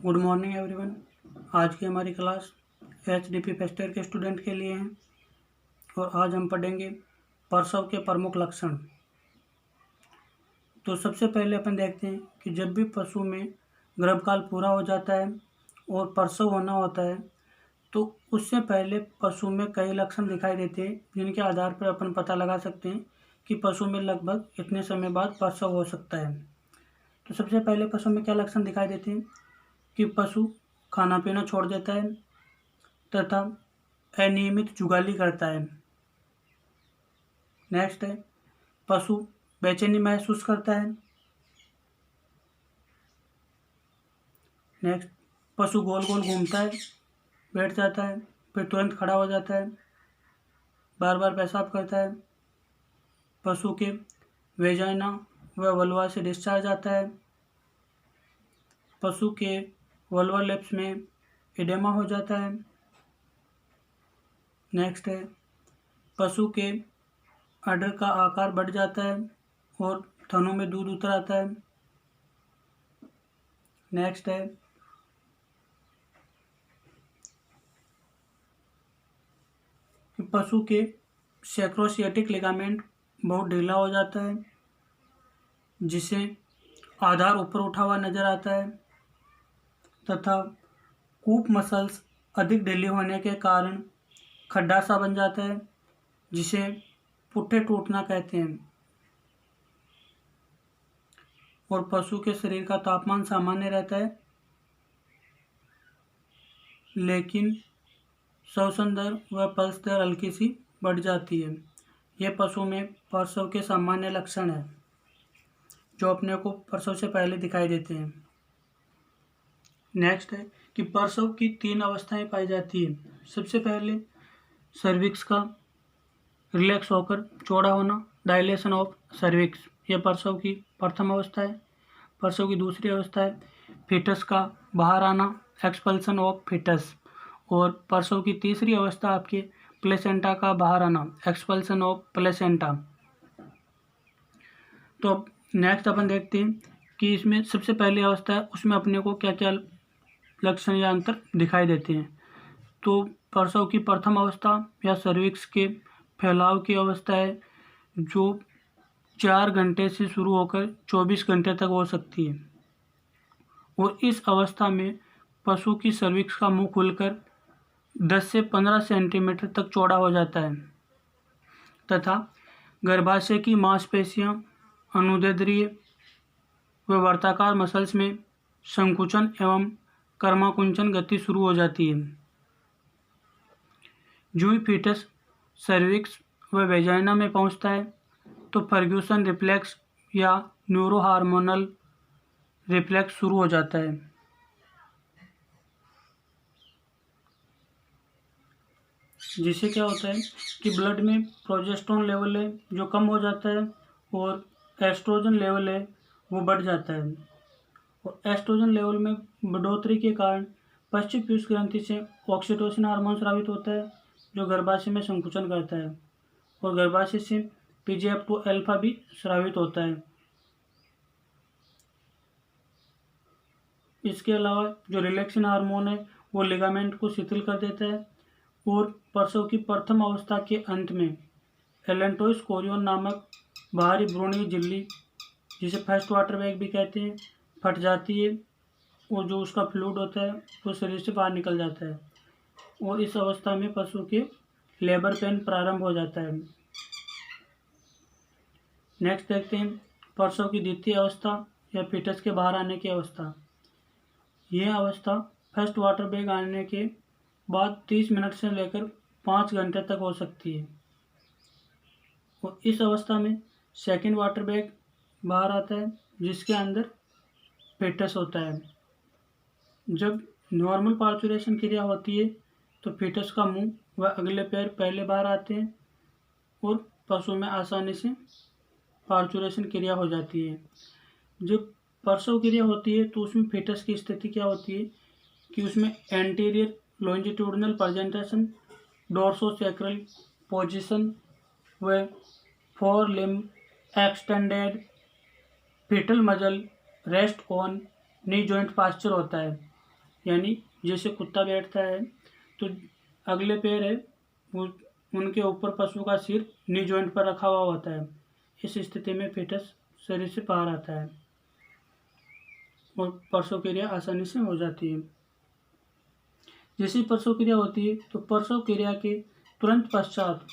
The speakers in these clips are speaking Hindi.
Good morning everyone. आज की हमारी क्लास HDP फर्स्ट ईयर के स्टूडेंट के लिए है और आज हम पढ़ेंगे प्रसव के प्रमुख लक्षण। तो सबसे पहले अपन देखते हैं कि जब भी पशु में गर्भकाल पूरा हो जाता है और प्रसव होना होता है तो उससे पहले पशु में कई लक्षण दिखाई देते हैं जिनके आधार पर अपन पता लगा सकते हैं कि पशु में लगभग इतने समय बाद प्रसव हो सकता है। तो सबसे पहले पशु में क्या लक्षण दिखाई देते हैं कि पशु खाना पीना छोड़ देता है तथा अनियमित जुगाली करता है। नेक्स्ट है पशु बेचैनी महसूस करता है। नेक्स्ट पशु गोल गोल घूमता है, बैठ जाता है, फिर तुरंत खड़ा हो जाता है, बार बार पेशाब करता है। पशु के वेजाइना व वल्वा से डिस्चार्ज आता है। पशु के वल्वा लेप्स में एडेमा हो जाता है। नेक्स्ट है पशु के अडर का आकार बढ़ जाता है और थनों में दूध उतर आता है। नेक्स्ट है कि पशु के सैक्रोसिएटिक लिगामेंट बहुत ढीला हो जाता है जिसे आधार ऊपर उठा हुआ नजर आता है तथा कूप मसल्स अधिक ढीली होने के कारण खड्डा सा बन जाता है जिसे पुट्ठे टूटना कहते हैं। और पशु के शरीर का तापमान सामान्य रहता है लेकिन श्वसन दर व पल्स दर हल्की सी बढ़ जाती है। यह पशु में प्रसव के सामान्य लक्षण है जो अपने को प्रसव से पहले दिखाई देते हैं। नेक्स्ट है कि प्रसव की 3 अवस्थाएं पाई जाती है। सबसे पहले सर्विक्स का रिलैक्स होकर चौड़ा होना, डायलेशन ऑफ सर्विक्स, यह प्रसव की प्रथम अवस्था है। प्रसव की दूसरी अवस्था है फीटस का बाहर आना, एक्सपल्सन ऑफ फीटस। और प्रसव की तीसरी अवस्था आपके प्लेसेंटा का बाहर आना, एक्सपल्सन ऑफ प्लेसेंटा। तो अब नेक्स्ट अपन देखते हैं कि इसमें सबसे पहली अवस्था है उसमें अपने को क्या क्या लक्षण या अंतर दिखाई देते हैं। तो प्रसव की प्रथम अवस्था या सर्विक्स के फैलाव की अवस्था है जो 4 घंटे से शुरू होकर 24 घंटे तक हो सकती है। और इस अवस्था में पशु की सर्विक्स का मुंह खुलकर 10 से 15 सेंटीमीटर तक चौड़ा हो जाता है तथा गर्भाशय की मांसपेशियां, अनुदैर्ध्य व वर्ताकार मसल्स में संकुचन एवं कर्माकुंचन गति शुरू हो जाती है। जो ही फीटस सर्विक्स व वेजाइना में पहुंचता है तो फर्ग्यूसन रिफ्लेक्स या न्यूरोहार्मोनल रिफ्लेक्स शुरू हो जाता है। जिससे क्या होता है कि ब्लड में प्रोजेस्टेरोन लेवल है जो कम हो जाता है और एस्ट्रोजन लेवल है वो बढ़ जाता है। और एस्ट्रोजन लेवल में बढ़ोतरी के कारण पश्चिम पीयूष ग्रंथि से ऑक्सीटोसिन हार्मोन स्रावित होता है जो गर्भाशय में संकुचन करता है और गर्भाशय से PGF2 अल्फा भी स्रावित होता है। इसके अलावा जो रिलैक्सिन हार्मोन है वो लिगामेंट को शिथिल कर देता है और प्रसव की प्रथम अवस्था के अंत में एलेंटोइस कोरियन नामक बाहरी भ्रूणीय झिल्ली, जिसे फर्स्ट वाटर बैग भी कहते हैं, फट जाती है और जो उसका फ्लूइड होता है वो शरीर से बाहर निकल जाता है और इस अवस्था में पशु के लेबर पेन प्रारंभ हो जाता है। नेक्स्ट देखते हैं प्रसव की द्वितीय अवस्था या फीटस के बाहर आने की अवस्था। यह अवस्था फर्स्ट वाटर बैग आने के बाद 30 मिनट से लेकर 5 घंटे तक हो सकती है। और इस अवस्था में सेकंड वाटर बैग बाहर आता है जिसके अंदर फीटस होता है। जब नॉर्मल पार्चुरेशन क्रिया होती है तो फीटस का मुंह व अगले पैर पहले बाहर आते हैं और पशु में आसानी से पार्चुरेशन क्रिया हो जाती है। जब प्रसव क्रिया होती है तो उसमें फीटस की स्थिति क्या होती है कि उसमें anterior longitudinal presentation, dorsosacral position व fore limb extended, fetal muzzle rest on knee joint posture होता है। यानी जैसे कुत्ता बैठता है तो अगले पैर है वो उनके ऊपर पशु का सिर नी जॉइंट पर रखा हुआ होता है। इस स्थिति में फीटस शरीर से बाहर आता है और प्रसव क्रिया आसानी से हो जाती है। जैसी प्रसव क्रिया होती है तो प्रसव क्रिया के तुरंत पश्चात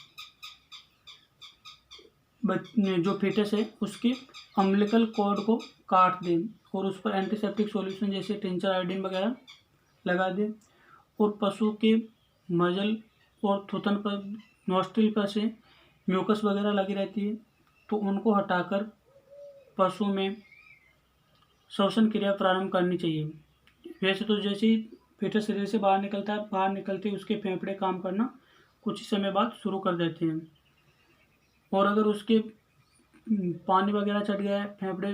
जो फीटस है उसके अम्बिलिकल कॉर्ड को काट दें और उस पर एंटीसेप्टिक सॉल्यूशन जैसे टिंचर आयोडीन वगैरह लगा दें और पशु के मजल और थूथन पर नोस्ट्रिल पर से म्यूकस वगैरह लगी रहती है तो उनको हटाकर पशु में श्वसन क्रिया प्रारंभ करनी चाहिए। वैसे तो जैसे ही फीटस शरीर से बाहर निकलता है, बाहर निकलते ही उसके फेफड़े काम करना कुछ समय बाद शुरू कर देते हैं और अगर उसके पानी वगैरह चढ़ गया है, फेफड़े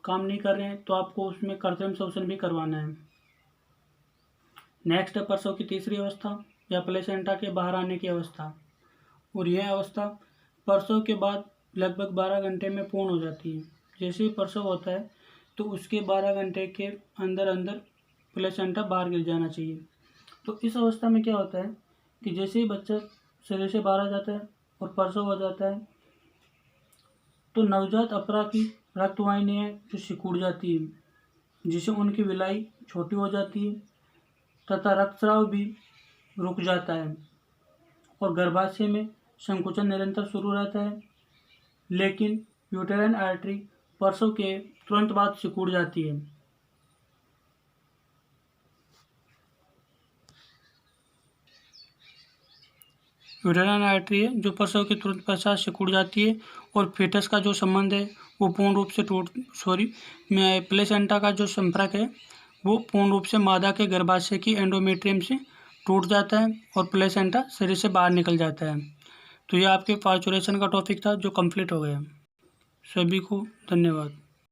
काम नहीं कर रहे हैं तो आपको उसमें कृत्रिम श्वसन भी करवाना है। नेक्स्ट है प्रसव की तीसरी अवस्था या प्लेसेंटा के बाहर आने की अवस्था, और यह अवस्था प्रसव के बाद लगभग 12 घंटे में पूर्ण हो जाती है। जैसे ही प्रसव होता है तो उसके 12 घंटे के अंदर अंदर प्लेसेंटा बाहर गिर जाना चाहिए। तो इस अवस्था में क्या होता है कि जैसे ही बच्चा शरीर से बाहर आ जाता है और प्रसव हो जाता है तो नवजात अपरा की रक्तवाहिनियाँ जो सिकुड़ जाती है, जिससे उनकी विलाई छोटी हो जाती है तथा रक्तस्राव भी रुक जाता है और गर्भाशय में संकुचन निरंतर शुरू रहता है, लेकिन यूटेराइन आर्टरी प्रसव के तुरंत बाद सिकुड़ जाती है। यूटेराइन आर्टरी है जो प्रसव के तुरंत पश्चात सिकुड़ जाती है और फीटस का जो संबंध है वो पूर्ण रूप से प्लेसेंटा का जो संपर्क है वो पूर्ण रूप से मादा के गर्भाशय की एंडोमेट्रियम से टूट जाता है और प्लेसेंटा शरीर से बाहर निकल जाता है। तो ये आपके पार्चुरेशन का टॉपिक था जो कंप्लीट हो गया। सभी को धन्यवाद।